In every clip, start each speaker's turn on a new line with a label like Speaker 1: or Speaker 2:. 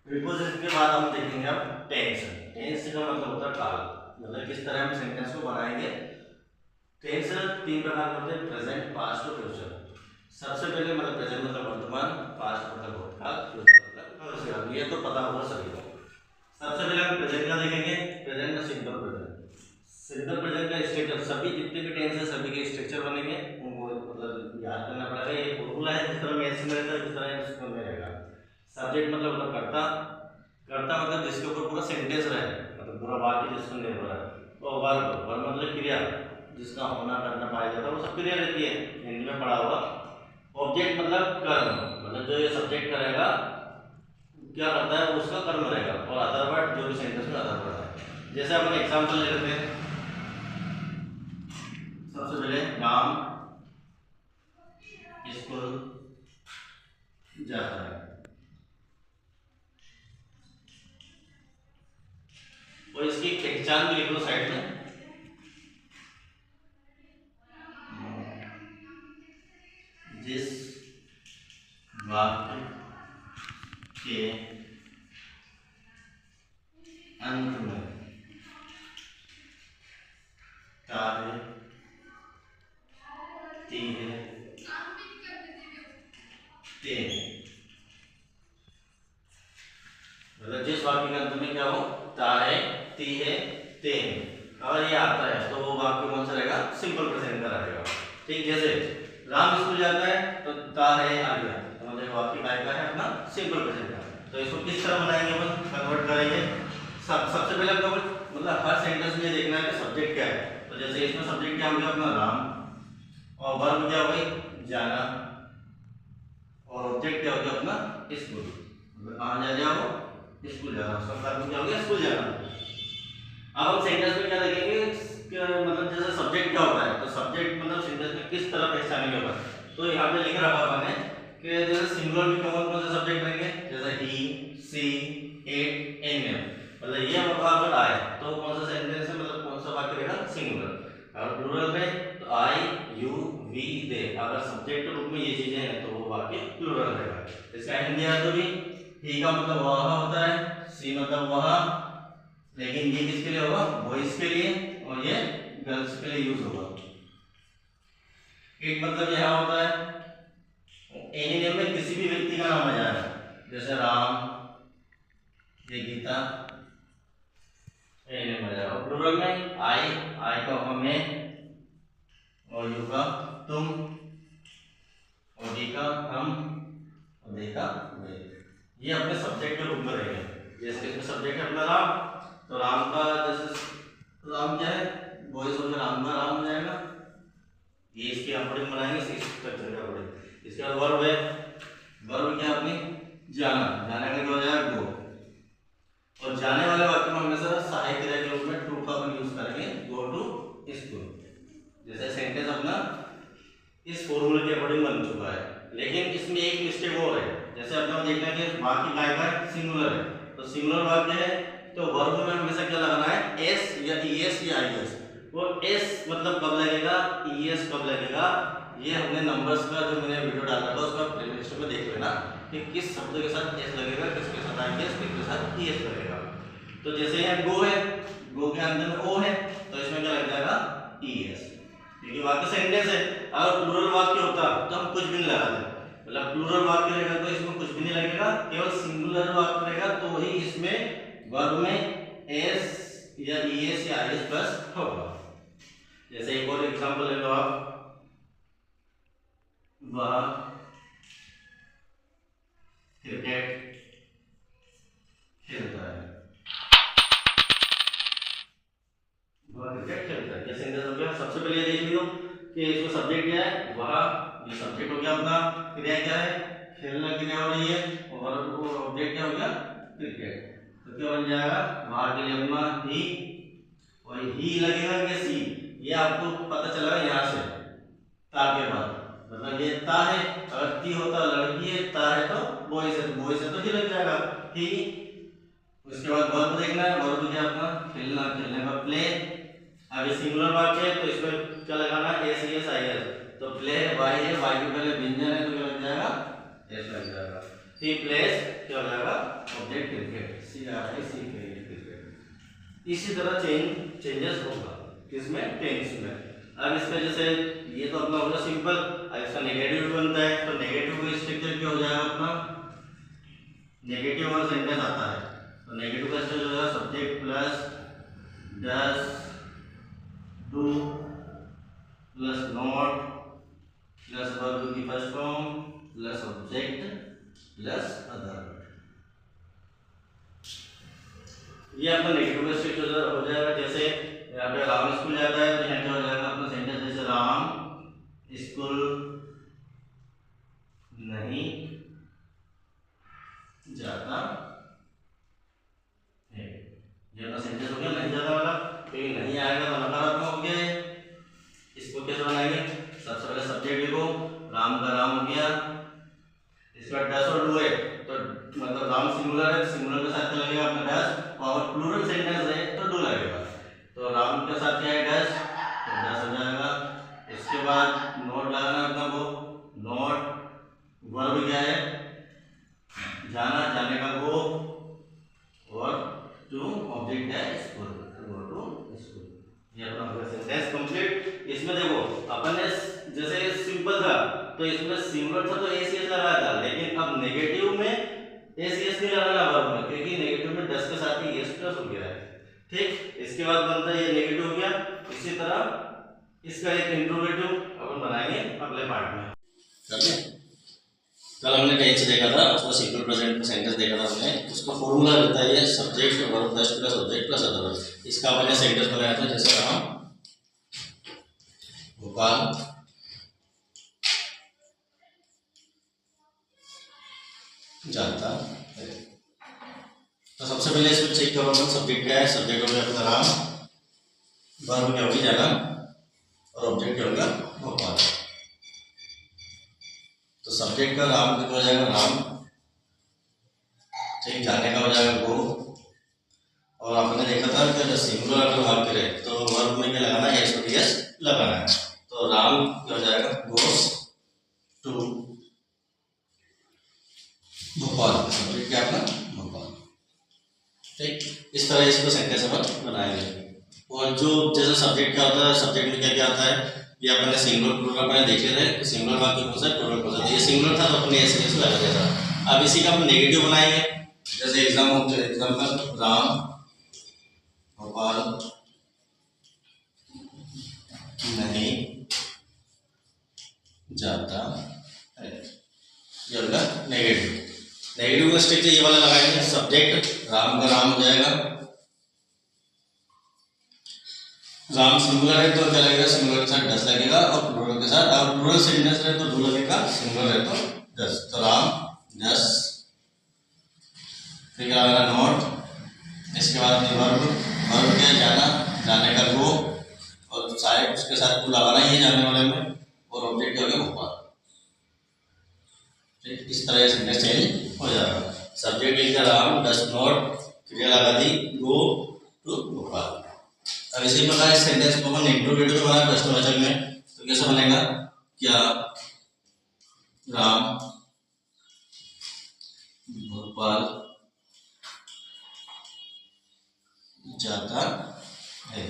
Speaker 1: Preposition के बाद हम देखेंगे अब टेंस। टेंस का मतलब होता है काल, मतलब किस तरह हम सेंटेंस को बनाएंगे। टेंस 3 प्रकार के होते हैं, प्रेजेंट, पास्ट और फ्यूचर। सबसे पहले मतलब प्रेजेंट मतलब वर्तमान, पास्ट मतलब भूतकाल, फ्यूचर मतलब भविष्य। ये तो पता होगा सभी को। सबसे पहले हम प्रेजेंट का देखेंगे। प्रेजेंट का सिंपल प्रेजेंट। सिंपल प्रेजेंट का स्ट्रक्चर, सभी जितने भी टेंस है सभी के स्ट्रक्चर बनेंगे, उनको मतलब याद करना पड़ेगा। ये फॉर्मूला है, जिस तरह मैथ्स में रहता है जिस तरह इसमें रहेगा। सब्जेक्ट मतलब होता कर्ता, कर्ता मतलब जिसके ऊपर पूरा सेंटेंस रहे, मतलब पूरा वाक्य जिस पर निर्भर है। और वर्ब, वर्ब मतलब क्रिया, जिसका होना करना पाया जाता है, वो सब क्रिया रहती है, हिंदी में पढ़ा होगा। ऑब्जेक्ट मतलब कर्म, मतलब जो ये सब्जेक्ट करेगा क्या करता है वो उसका कर्म रहेगा। और अदर वर्ड जो भी सेंटेंस में अदर वर्ड है। जैसे अपन एग्जांपल ले लेते हैं। सबसे पहले राम स्कूल जाता है, और इसकी पहचान भी लिख लो साइड में। जिस वाक्य के अंत में कार्य तीर तेन, मतलब जिस वाक्य के अंत में क्या हो, ता है, ती है, तेन, अगर ये आता है तो वो वाक्य कौन सा रहेगा, सिंपल प्रेजेंट का रहेगा। ठीक, जैसे राम स्कूल जाता है तो ता है आ गया, तो मतलब वाक्य काय का है अपना सिंपल प्रेजेंट का। तो इसको किस तरह बनाएंगे अपन, कन्वर्ट करेंगे। सबसे पहले आपको मतलब हर सेंटेंस में देखना है कि सब्जेक्ट क्या है। तो जैसे इसमें सब्जेक्ट क्या हो गया अपना राम, और वर्ब क्या हो गई जाना, और ऑब्जेक्ट क्या हो गया अपना स्कूल, मतलब कहाँ जा रहे हो, स्कूल जाना, उसका कर्म क्या हो गया स्कूल जाना। अब हम सेंटेंस में क्या देखेंगे मतलब जैसे सब्जेक्ट क्या होता है, तो सब्जेक्ट मतलब सेंटेंस में किस तरह पहचानेंगे अपन। तो यहाँ पे लिख रखा अपन ने कि जैसे सिंगुलर में कौन कौन से सब्जेक्ट रहेंगे, जैसे ही, सी, इट, एनिमल, मतलब ये अगर आए तो कौन सा सेंटेंस है, मतलब कौन सा वाक्य रहेगा सिंगुलर। अगर प्लूरल में तो आई, यू, वी, दे, अगर सब्जेक्ट के रूप में ये चीजें हैं तो वो वाक्य प्लूरल रहेगा। इसका हिंदी अर्थ भी, ही का मतलब वह होता है, सी मतलब वह, लेकिन ये किसके लिए होगा, बॉयज के लिए, और ये गर्ल्स के लिए यूज होगा। इट मतलब यह होता है, एनी नेम में किसी भी व्यक्ति का नाम आ जाएगा, जैसे राम, ये गीता, एनी नेम आ जाएगा। प्लूरल में आई, आई का होगा मैं, और यू का तुम, और डी का हम, और दे का वे। ये अपने सब्जेक्ट के रूप में रहेंगे। जैसे इसमें सब्जेक्ट है अपना राम, तो राम का जैसे राम क्या है, बॉयज हो गया, राम का राम हो जाएगा। ये इसके अकॉर्डिंग बनाएंगे, इस स्ट्रक्चर के अकॉर्डिंग। इसके बाद वर्ब है, वर्ब क्या अपनी जाना, जाने का क्या हो जाएगा गो, और जाने वाले वाक्य में हमेशा सहायक क्रिया के रूप में टू का अपन यूज करेंगे, गो टू स्कूल। जैसे सेंटेंस अपना इस फॉर्मूले के अकॉर्डिंग बन चुका है, लेकिन इसमें एक मिस्टेक और है। जैसे अपना देखना है कि वाक्य काय का सिंगुलर है, तो सिंगुलर वाक्य है तो वर्ब में हमेशा क्या लगाना है, एस या ईएस या आईएस। वो एस मतलब कब लगेगा, ईएस कब लगेगा, ये हमने नंबर्स का जो मैंने वीडियो डाला था उसका प्लेलिस्ट में देख लेना कि किस शब्द के साथ एस लगेगा, किसके साथ आईएस, किसके साथ ईएस लगेगा। तो जैसे यहाँ गो है, गो के अंदर में ओ है, तो इसमें क्या लग जाएगा ईएस, क्योंकि वाक्य सेंटेंस है। अगर प्लूरल वाक्य होता तो हम कुछ भी नहीं लगाते, मतलब प्लूरल वाक्य रहेगा तो इसमें कुछ भी नहीं लगेगा, केवल सिंगुलर वाक्य रहेगा तो ही इसमें वर्ब में एस या ईएस या आईएस प्लस होगा। जैसे एक और एग्जांपल ले लो आप, वह क्रिकेट खेलता है, वह क्रिकेट खेलता है, ये सेंटेंस हो गया। सबसे पहले देख लियो कि इसमें सब्जेक्ट क्या है, वह, ये सब्जेक्ट हो गया अपना, क्रिया क्या है खेलना क्रिया हो रही है, और ऑब्जेक्ट क्या हो गया क्रिकेट। तो क्या बन जाएगा, वहां के लिए अपना ही, और ही लगेगा कि सी, ये आपको पता चला यहाँ से ता के बाद, मतलब ये ता है, अगर ती होता लड़की है, ता है तो बॉयज है, तो बॉयज है तो ही लग जाएगा ही। उसके बाद वर्ब देखना है, वर्ब क्या अपना खेलना, खेलने का प्ले। अभी सिंगुलर वाक्य है तो इसमें क्या लगाना है, एस एस आई एस, तो प्ले है, वाई है, वाई के पहले व्यंजन है तो क्या लग जाएगा एस लग जाएगा। ही प्लेस क्या हो जाएगा ऑब्जेक्ट क्रिकेट, CRIC क्रिकेट। इसी तरह चेंजेस होगा किसमें, टेंस में। अब इसमें जैसे ये तो अपना होगा सिंपल, अब इसका नेगेटिव बनता है तो नेगेटिव का स्ट्रक्चर क्या हो जाएगा अपना, नेगेटिव वाला सेंटेंस आता है तो नेगेटिव का स्ट्रक्चर हो जाएगा subject plus does do plus not plus verb की first form plus object plus other. ये अपना नेगेटिव का स्ट्रक्चर हो जाएगा। जैसे यहाँ पे राम स्कूल जाता है तो यहाँ क्या हो जाएगा अपना सेंटेंस, जैसे राम स्कूल नहीं जाता है, ये अपना सेंटेंस हो गया नहीं जाता वाला। क्योंकि नहीं आएगा तो नकारात्मक हो गया। इसको कैसे बनाएंगे, सबसे पहले सब्जेक्ट लिखो, राम का राम हो गया, इसका डस और डू है तो मतलब राम सिंगुलर है, सिंगुलर के साथ क्या लगेगा अपना डस, और प्लूरल सेंटेंस है तो डू लगेगा। तो राम के साथ क्या है डस, तो डस हो जाएगा। इसके बाद नोट लगाना अपना को, नोट वर्ब क्या है जाना, जाने का गो, और टू ऑब्जेक्ट है स्कूल, गो टू स्कूल। ये अपना सेंटेंस कंप्लीट। इसमें देखो अपन ने जैसे सिंपल था तो इसमें सिंगुलर था तो एसीएस लगाया था, लेकिन अब नेगेटिव में एसीएस नहीं लगाना वर्ब में, क्योंकि नेगेटिव में डस के साथ ही एस प्लस हो गया है। ठीक, इसके बाद बनता है ये नेगेटिव हो गया। इसी तरह इसका एक इंट्रोगेटिव अपन बनाएंगे अगले पार्ट में। कल हमने टेंस देखा था, उसमें सिंपल प्रेजेंट में सेंटेंस देखा था हमने, उसका फॉर्मूला रहता है subject verb plus plus object plus other. इसका अपन ने सेंटेंस बनाया था, जैसे राम भोपाल जाता है। तो सबसे पहले इसमें चेक करो अपन सब्जेक्ट क्या है, सब्जेक्ट हो गया अपना राम, वर्ब क्या होगी जाना, और ऑब्जेक्ट क्या होगा भोपाल। तो सब्जेक्ट का राम कितना हो जाएगा राम, ठीक, जाने का हो जाएगा गो, और आपने देखा था कि जब सिंगुलर अगर बात करें तो वर्ब में क्या लगाना है, एस और एस लगाना है। तो राम क्या हो जाएगा गोस टू भोपाल, सब्जेक्ट क्या अपना भोपाल। ठीक, इस तरह इसको सेंटेंस अपन बनाएंगे। और जो जैसे सब्जेक्ट क्या होता है, सब्जेक्ट में क्या क्या आता है, ये अपन ने सिंगुलर प्लूरल अपन देखे थे कि सिंगुलर वाक्य कौन सा है, प्लूरल कौन सा है। ये सिंगुलर था तो अपने ऐसे ऐसे लगा दिया था। अब इसी का अपन नेगेटिव बनाएंगे। जैसे एग्जाम्पल राम भोपाल नहीं जाता है, ये होगा नेगेटिव। नेगेटिव का स्ट्रक्चर ये वाला लगाएंगे, सब्जेक्ट राम का राम हो जाएगा, राम सिंगुलर है तो क्या लगेगा, सिंगुलर के साथ डस लगेगा, और प्लूरल के साथ, और प्लूरल सेंटेंस है तो डू लगेगा, सिंगुलर है तो डस। तो राम डस, फिर क्या लगेगा नॉट, इसके बाद वर्ब, वर्ब क्या है जाना, जाने का गो, और शायद उसके साथ को लगाना ही है जाने वाले में, और ऑब्जेक्ट क्या हो गया भोपाल। ठीक, इस तरह सेंटेंस चेंज हो जाएगा। सब्जेक्ट लिख दिया राम, डस नॉट, क्रिया लगा दी गो टू भोपाल। अब इसी प्रकार इस सेंटेंस को हम इंट्रोगेटिव बनाए प्रश्नवाचक में, तो कैसे बनेगा, क्या राम भोपाल जाता है,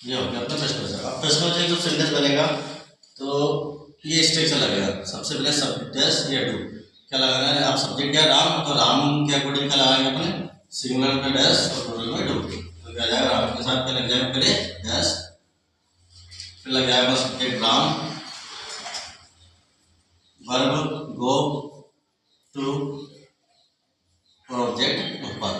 Speaker 1: ये हो गया अपना प्रश्नवाचक। अब प्रश्नवाचक जब सेंटेंस बनेगा तो ये स्ट्रक्चर लगेगा। सबसे पहले सब्जेक्ट या डू क्या लगाना है, आप सब्जेक्ट क्या राम, तो राम के अकॉर्डिंग क्या लगाएंगे अपने, सिंगुलर में डस और प्लूरल में डू। तो क्या जाएगा राम के साथ क्या लग जाएगा पहले डस, फिर लग जाएगा subject Ram, verb go to, और ऑब्जेक्ट भोपाल,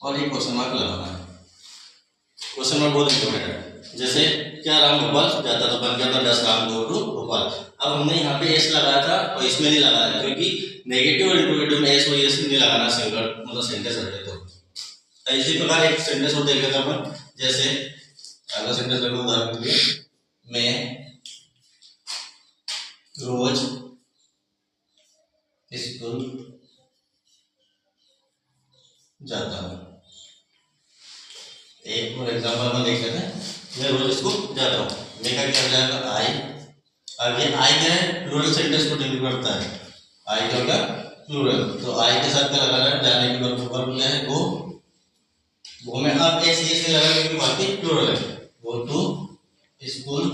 Speaker 1: और ये क्वेश्चन मार्क लगाना है। क्वेश्चन मार्क बहुत इंपॉर्टेंट है। जैसे क्या राम भोपाल जाता तो बन गया था डस राम गो टू भोपाल। अब हमने यहाँ पे एस लगाया था और इसमें नहीं लगाया, क्योंकि नेगेटिव और इंट्रोगेटिव में एस और एस नहीं लगाना, सिंगुलर मतलब सेंटेंस रहे तो। इसी प्रकार एक सेंटेंस और देख लेते अपन। जैसे अगला सेंटेंस देखो उदाहरण के लिए, मैं रोज स्कूल जाता हूँ। एक और एग्जाम्पल में देख लेते हैं, मैं रोज स्कूल जाता हूँ। मैं क्या जाएगा आई अब ये आई क्या है, प्लूरल सेंटेंस को डिनोट करता है। आई क्या होगा, प्लूरल। तो आई के साथ क्या लगा है, जाने की वर्ब क्या है, वो में अब एक सी से लगा क्योंकि बाकी प्लूरल है, गो टू स्कूल।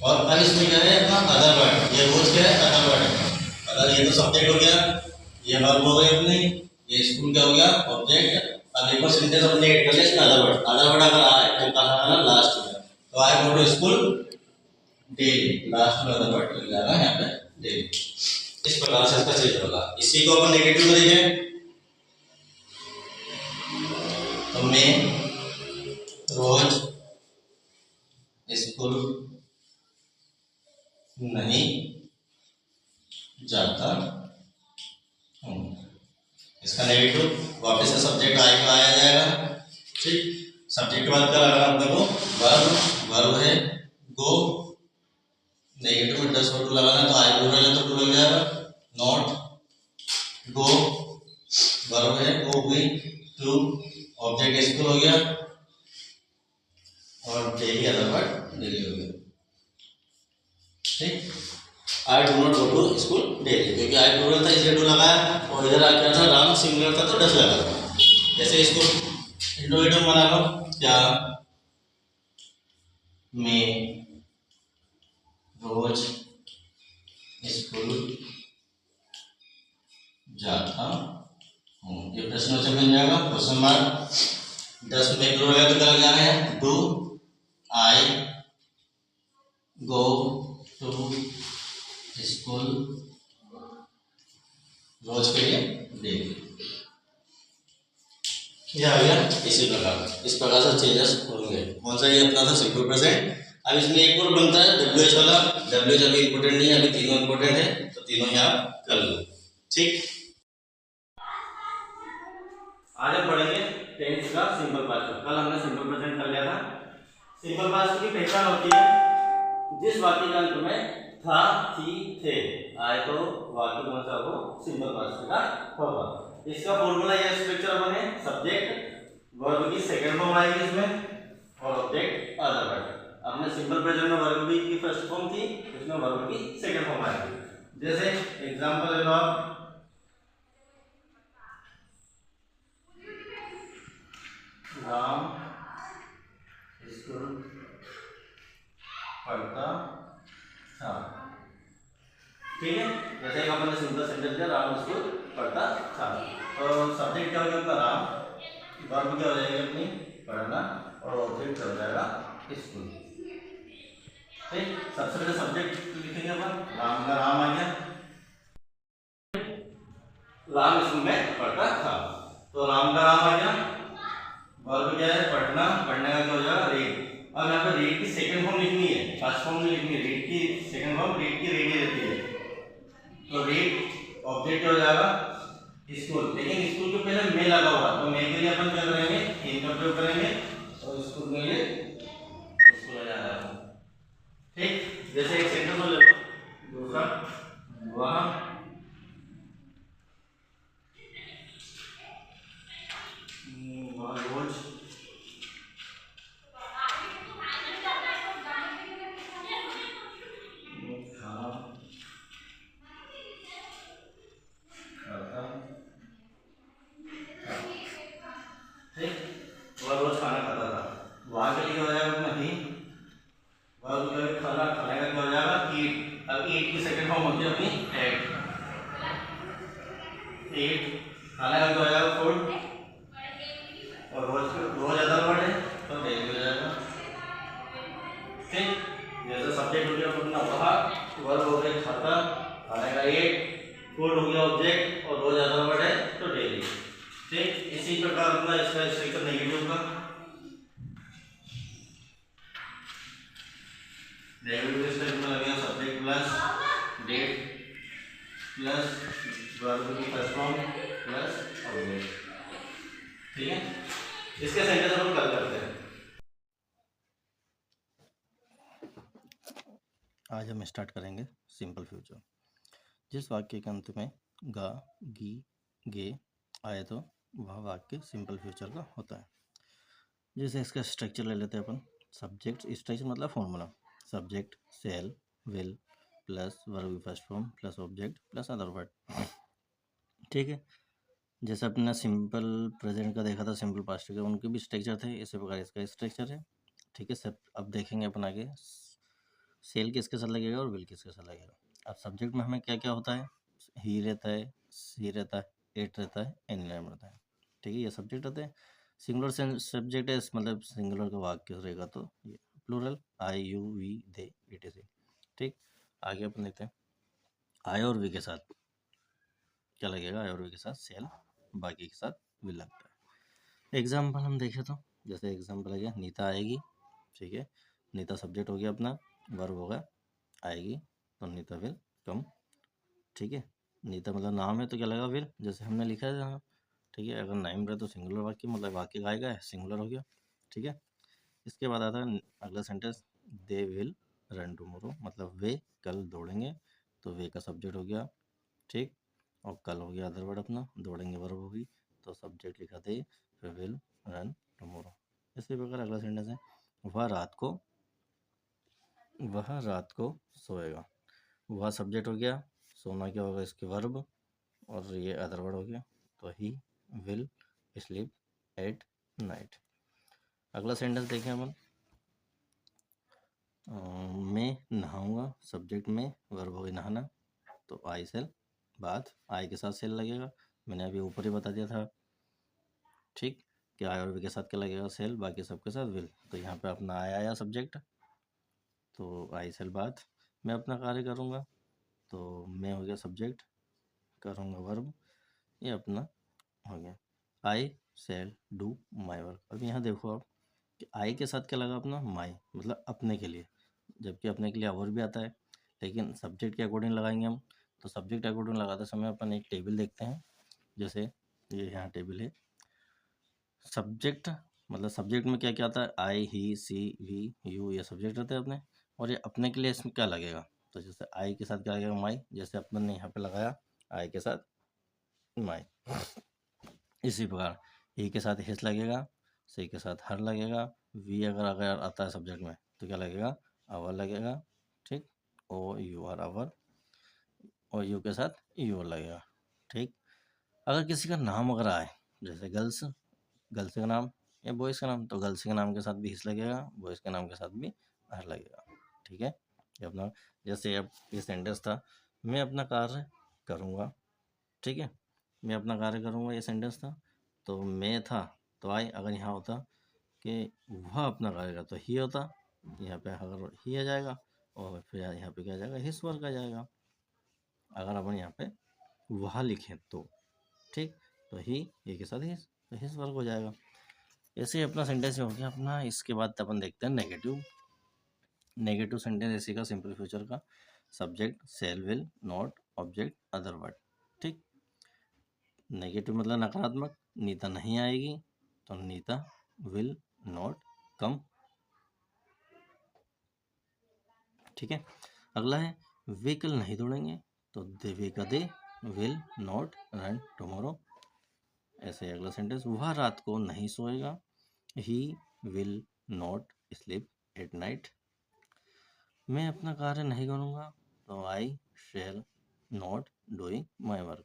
Speaker 1: और अब इसमें क्या है अपना अदर वर्ड, ये रोज क्या है, अदर वर्ड है। अदर ये तो सब्जेक्ट हो गया, ये वर्ब हो गया अपने, ये स्कूल क्या हो गया, ऑब्जेक्ट। अब एक बार सेंटेंस अपने ऐड कर ले इसमें अदर वर्ड, अदर वर्ड अगर आए तो कहाँ आना, लास्ट में। तो I go to school daily, last में अदर वर्ड लग जाएगा यहाँ पे डेली। इस प्रकार से इसका चेंज होगा। इसी को अपन नेगेटिव में देखें तो मैं रोज स्कूल नहीं जाता हूँ। इसका नेगेटिव वापस से सब्जेक्ट आई को आया जाएगा। ठीक, सब्जेक्ट बाद क्या लगा अपने को, वर्ब। वर्ब है गो, नेगेटिव में डस और टू लगाना है तो आई प्लूरल है तो टू लग जाएगा। नॉट गो, वर्ब है गो हुई, टू ऑब्जेक्ट स्कूल हो गया, और डेली अदर वर्ड डेली हो गया। ठीक, I do not go to school daily, क्योंकि आई प्लूरल था इसलिए टू लगाया, और इधर क्या था, राम सिंगुलर था तो डस लगा। जैसे इसको इंट्रोगेटिव बना लो, क्या मैं रोज स्कूल जाता हूँ, ये प्रश्नवाचक बन जाएगा, क्वेश्चन मार्क। 10 में प्लूरल है तो क्या लग है, do I go to school रोज के लिए डेली। ये आ गया इसी प्रकार। इस प्रकार से चेंजेस होंगे। कौन सा, ये अपना था सिंपल प्रेजेंट। अब इसमें एक और बनता है डब्ल्यूएच वाला। डब्ल्यूएच अभी इंपोर्टेंट नहीं है, अभी तीनों इंपोर्टेंट है, तो तीनों ही आप कर लो। ठीक, आज हम पढ़ेंगे टेंस का सिंपल पास्ट। कल हमने सिंपल प्रेजेंट कर लिया था। सिंपल पास्ट की पहचान होती है जिस वाक्य के अंत में था, थी, थे आए तो वाक्य कौन सा हो, सिंपल पास्ट का होगा। इसका फॉर्मूला या स्ट्रक्चर बने, सब्जेक्ट वर्ब की सेकंड फॉर्म आएगी इसमें, और ऑब्जेक्ट अदर वर्ड। हमने सिंपल प्रेजेंट में वर्ब की फर्स्ट फॉर्म थी, इसमें वर्ब की सेकंड फॉर्म आएगी। जैसे एग्जांपल ले लो आप, राम स्कूल पढ़ता था। ठीक है, जैसे एक अपन ने सिंपल सेंटेंस दिया, राम स्कूल पढ़ता था। तो सब्जेक्ट क्या हो गया आपका, राम। वर्ब क्या हो जाएगी अपनी, पढ़ना, और ऑब्जेक्ट हो जाएगा स्कूल। ठीक, सबसे पहले सब्जेक्ट लिखेंगे अपन, राम का राम आ गया, राम स्कूल में पढ़ता था, तो राम का राम आ गया। वर्ब क्या है, पढ़ना, पढ़ने का क्या हो जाएगा, रीड। अब यहाँ पे रीड की सेकंड फॉर्म लिखनी है, फर्स्ट फॉर्म नहीं लिखनी है। रीड की सेकंड फॉर्म रीड की रीड ही रहती है, तो रीड ऑब्जेक्ट हो जाएगा स्कूल। लेकिन स्कूल के पहले मैं लगा हुआ, तो मैं के लिए अपन क्या करेंगे, इन का प्रयोग करेंगे, और स्कूल के लिए स्कूल हो जाएगा। ठीक, जैसे एक सेंटेंस हो जाएगा, दूसरा वह रोज खाना खाता था। वहां के लिए हो जाएगा अपना ही, खाना खाने का क्या हो जाएगा, ईट। अब ईट की सेकंड फॉर्म होती है अपनी एट। ईट खाने का क्या हो जाएगा, फूड, और रोज अदर वर्ड है तो डेली हो जाएगा। ठीक, जैसे सब्जेक्ट हो गया अपना वह, वर्ब हो गया खाता, खाने का ईट, फूड हो गया ऑब्जेक्ट, और रोज अदर वर्ड है तो डेली। ठीक, इसी प्रकार अपना इसका स्ट्रक्चर नेगेटिव का। नेगेटिव स्ट्रक्चर में लगेगा सब्जेक्ट प्लस डेट प्लस वर्ब की फर्स्ट फॉर्म प्लस ऑब्जेक्ट। ठीक है, इसके सेंटेंस हम कल करते हैं। आज हम स्टार्ट करेंगे सिंपल फ्यूचर। जिस वाक्य के अंत में गा, गी, गे आए तो वह वाक्य सिंपल फ्यूचर का होता है। जैसे इसका स्ट्रक्चर ले लेते हैं अपन। सब्जेक्ट स्ट्रक्चर मतलब formula, subject shall will plus verb first form plus object plus other word. ठीक है, जैसे अपने सिंपल प्रेजेंट का देखा था, सिंपल पास्ट का, उनके भी स्ट्रक्चर थे, इसी प्रकार इसका स्ट्रक्चर है। ठीक है, सब अब देखेंगे अपन आगे सेल किसके साथ लगेगा और विल किसके साथ लगेगा। अब सब्जेक्ट में हमें क्या क्या होता है, ही रहता है, सी रहता है, इट रहता है, एनी नाम रहता है। ठीक है, ये सब्जेक्ट रहते हैं। सिंगुलर सब्जेक्ट है, मतलब सिंगुलर का वाक्य रहेगा तो ये plural I you we they it is. ठीक, आगे अपन देखते हैं आई और वी के साथ क्या लगेगा। आई और वी के साथ सेल, बाकी के साथ विल लगता है। एग्जाम्पल हम देखें तो जैसे एग्जाम्पल आ गया नीता आएगी। ठीक है, नीता सब्जेक्ट हो गया अपना, वर्ब होगा आएगी तो नीता विल कम। ठीक है, नीता मतलब नाम है तो क्या लगा विल, जैसे हमने लिखा है यहाँ। ठीक है, अगर नाम रहे तो सिंगुलर वाक्य, मतलब वाक्य का आएगा, सिंगुलर हो गया। ठीक है, इसके बाद आता है अगला sentence they will run tomorrow, मतलब वे कल दौड़ेंगे, तो वे का सब्जेक्ट हो गया। ठीक, और कल हो गया अदर वर्ड अपना, दौड़ेंगे वर्ब होगी, तो सब्जेक्ट लिखा दे, फिर विल रन टुमारो। इसी प्रकार अगला सेंटेंस है वह रात को सोएगा। वह सब्जेक्ट हो गया, सोना क्या होगा इसके वर्ब, और ये अदर वर्ड हो गया, तो he will sleep at night. अगला सेंटेंस देखें अपन मैं नहाऊंगा, सब्जेक्ट में वर्ब हो गया नहाना, तो आई सेल बात, आई के साथ सेल लगेगा, मैंने अभी ऊपर ही बता दिया था। ठीक, कि आई और वी के साथ क्या लगेगा सेल, बाकी सबके साथ विल। तो यहाँ पे अपना आई आया सब्जेक्ट, तो आई सेल बात, मैं अपना कार्य करूँगा, तो मैं हो गया सब्जेक्ट, करूँगा वर्ब, ये अपना हो गया आई सेल डू माई वर्क। अब यहाँ देखो आप कि आई के साथ क्या लगा अपना माई, मतलब अपने के लिए, जबकि अपने के लिए और भी आता है, लेकिन सब्जेक्ट के अकॉर्डिंग लगाएंगे हम। तो सब्जेक्ट अकॉर्डिंग लगाते समय अपन एक टेबल देखते हैं, जैसे ये यहाँ टेबल है। सब्जेक्ट मतलब सब्जेक्ट में क्या क्या आता है, आई ही सी वी यू, ये सब्जेक्ट रहते हैं अपने, और ये अपने के लिए इसमें क्या लगेगा, तो जैसे आई के साथ क्या लगेगा माई, जैसे अपन ने यहाँ पे लगाया आई के साथ माई। इसी प्रकार ही के साथ हिस लगेगा, सी के साथ हर लगेगा, वी अगर अगर आता है सब्जेक्ट में तो क्या लगेगा आवर लगेगा। ठीक, ओ यू आर आवर, और यू के साथ यू लगेगा। ठीक, अगर किसी का नाम अगर आए, जैसे गर्ल्स, गर्ल्स का नाम या बॉयज़ का नाम, तो गर्ल्स के नाम के साथ भी हिस लगेगा, बॉयज़ के नाम के साथ भी हर लगेगा। ठीक है, ये अपना, जैसे अब ये सेंटेंस था मैं अपना कार्य करूँगा। ठीक है, मैं अपना कार्य करूँगा, ये सेंटेंस था, तो मैं था तो आई, अगर यहाँ होता कि वह अपना कार्य करता तो ही होता, यहाँ पे अगर ही आ जाएगा, और फिर यहाँ पे क्या आ जाएगा हिस वर्ग आ जाएगा, अगर अपन यहाँ पे वह लिखें तो। ठीक, तो ही के साथ हिस, तो हिस वर्ग हो जाएगा। ऐसे ही अपना सेंटेंस हो गया अपना। इसके बाद अपन देखते हैं नेगेटिव। नेगेटिव सेंटेंस इसी का सिंपल फ्यूचर का, subject shall will not object other word. ठीक, नेगेटिव मतलब नकारात्मक, नीता नहीं आएगी तो नीता विल नॉट कम। ठीक है, अगला है वे कल नहीं दौड़ेंगे, तो दे का they will not run tomorrow. ऐसे अगला सेंटेंस वह रात को नहीं सोएगा, he will not sleep at night. मैं अपना कार्य नहीं करूँगा, तो I shall not doing my work.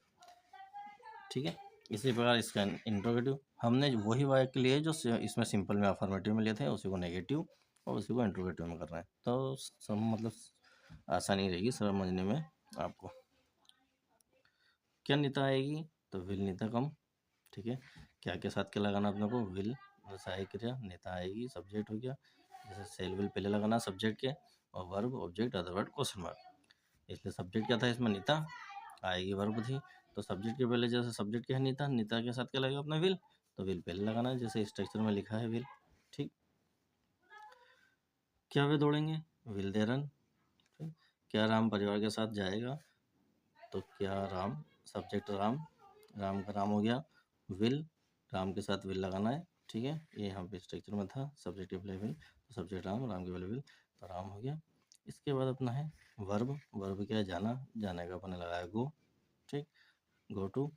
Speaker 1: ठीक है, इसी प्रकार इसका इंट्रोगेटिव हमने वही वाक्य लिए जो इसमें सिंपल में अफर्मेटिव में लिए थे, उसी को नेगेटिव और उसी को इंट्रोगेटिव में करना है, तो सब मतलब आसानी रहेगी समझने में आपको। क्या नीता आएगी, तो विल नीता कम। ठीक है, क्या के साथ क्या लगाना अपने को, विल सहायक क्रिया, नेता आएगी सब्जेक्ट हो गया, जैसे सेल विल पहले लगाना सब्जेक्ट के, और verb object other word question mark. इसलिए सब्जेक्ट क्या था इसमें नीता, आएगी वर्ब थी, तो सब्जेक्ट के पहले जैसे सब्जेक्ट क्या है नीता, नीता के साथ क्या लगेगा अपना विल, तो विल पहले लगाना है जैसे स्ट्रक्चर में लिखा है विल। ठीक, क्या वे दौड़ेंगे, विल दे रन। क्या राम परिवार के साथ जाएगा, तो क्या राम सब्जेक्ट राम, राम का राम हो गया, विल राम के साथ विल लगाना है। ठीक है, ये यहाँ पे स्ट्रक्चर में था सब्जेक्ट के पहले विल, तो सब्जेक्ट राम, राम के पहले विल, तो राम हो गया। इसके बाद अपना है वर्ब, वर्ब क्या है जाना, जाने का अपने लगाया गो। ठीक, गो टू,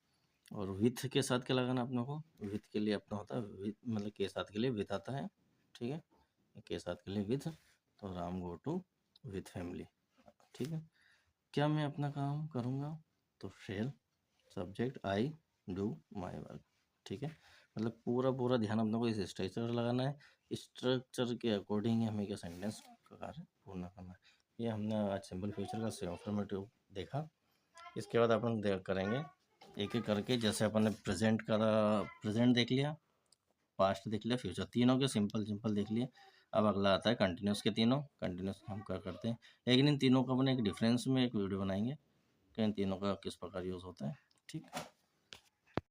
Speaker 1: और विथ के साथ क्या लगाना अपने को, विथ के लिए अपना होता है विथ, मतलब के साथ के लिए विथ आता है। ठीक है, के साथ के लिए विथ, तो Ram go to with family. ठीक है, क्या मैं अपना काम करूँगा, तो shall subject I do my work. ठीक है, मतलब पूरा पूरा ध्यान अपने को इस स्ट्रक्चर लगाना है, स्ट्रक्चर के अकॉर्डिंग ही हमें क्या सेंटेंस का कार्य पूर्ण करना है। ये हमने आज सिंपल फ्यूचर का अफर्मेटिव देखा। इसके बाद अपन करेंगे एक एक करके, जैसे अपन ने प्रेजेंट करा, प्रेजेंट देख लिया, पास्ट देख लिया, फ्यूचर, तीनों के सिंपल सिंपल देख लिए। अब अगला आता है कंटिन्यूस के तीनों। कंटिन्यूस हम क्या करते हैं, लेकिन इन तीनों का अपन एक डिफरेंस में एक वीडियो बनाएंगे कि इन तीनों का किस प्रकार यूज़ होता है। ठीक।